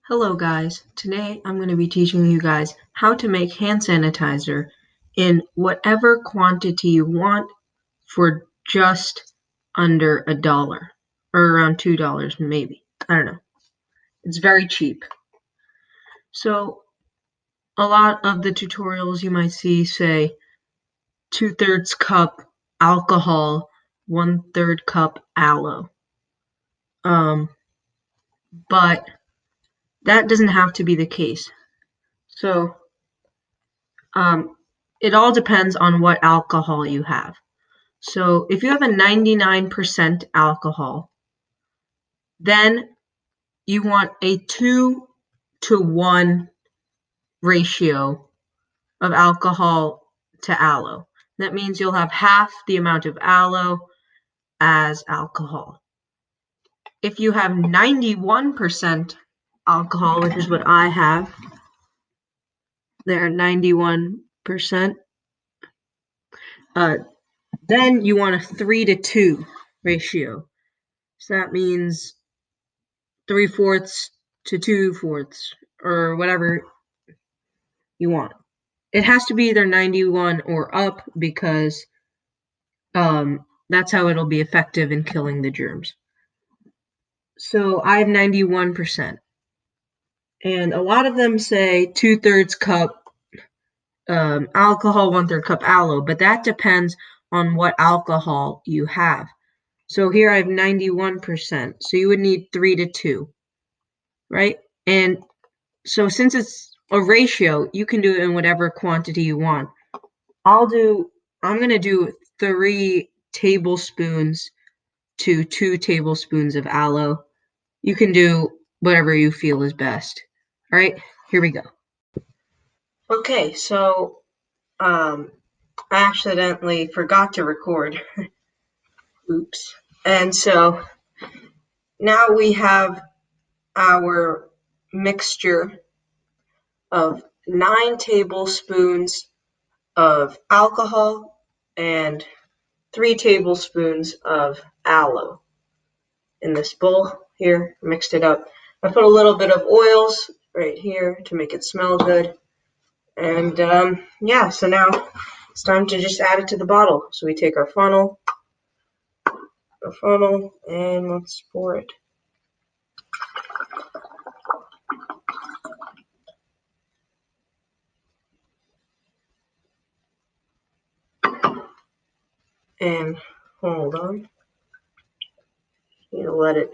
Hello guys, today I'm going to be teaching you guys how to make hand sanitizer in whatever quantity you want for just under $1 or around $2 maybe. I don't know. It's very cheap. So a lot of the tutorials you might see say 2/3 cup alcohol, 1/3 cup aloe. But that doesn't have to be the case. So it all depends on what alcohol you have. So if you have a 99% alcohol, then you want a 2-to-1 ratio of alcohol to aloe. That means you'll have half the amount of aloe as alcohol. If you have 91% alcohol, which is what I have, there 91%, then you want a 3-to-2 ratio. So that means 3/4 to 2/4, or whatever you want. It has to be either 91 or up because that's how it'll be effective in killing the germs. So I have 91%. And a lot of them say 2/3 cup alcohol, 1/3 cup aloe, but that depends on what alcohol you have. So here I have 91%, so you would need 3-to-2, right? And so since it's a ratio, you can do it in whatever quantity you want. I'm going to do 3 tablespoons to 2 tablespoons of aloe. You can do whatever you feel is best. All right, here we go. Okay, so I accidentally forgot to record. Oops. And so now we have our mixture of 9 tablespoons of alcohol and 3 tablespoons of aloe in this bowl here. Mixed it up. I put a little bit of oils right here to make it smell good. And yeah, so now it's time to just add it to the bottle. So we take our funnel, and let's pour it. And hold on. You know, let it.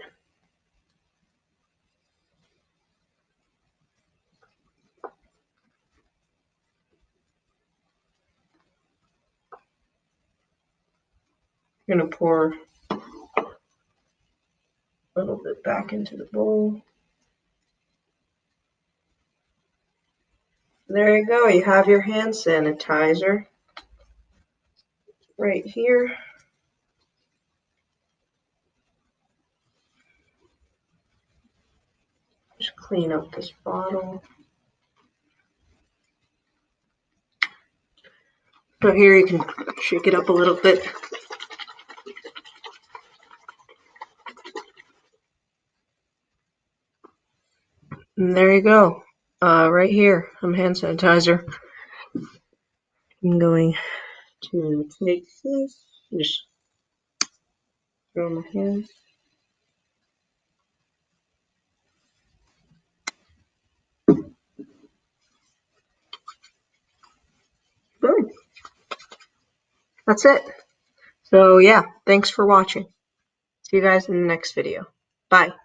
I'm gonna pour a little bit back into the bowl. There you go. You have your hand sanitizer right here. Just clean up this bottle. So here you can shake it up a little bit. And there you go. Right here, hand sanitizer. I'm going to take this, just throw my hands. Boom. That's it. So yeah, thanks for watching. See you guys in the next video. Bye.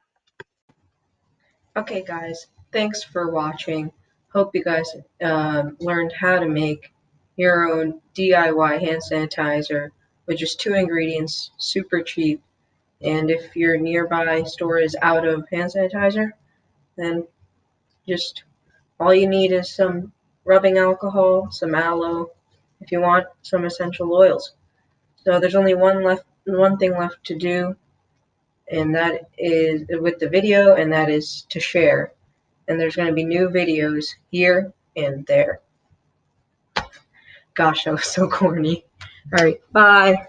Okay guys, thanks for watching. Hope you guys learned how to make your own DIY hand sanitizer with just 2 ingredients, super cheap. And if your nearby store is out of hand sanitizer, then just all you need is some rubbing alcohol, some aloe, if you want some essential oils. So there's only one thing left to do, and that is with the video, and that is to share. And there's going to be new videos here and there. Gosh, that was so corny. All right, bye.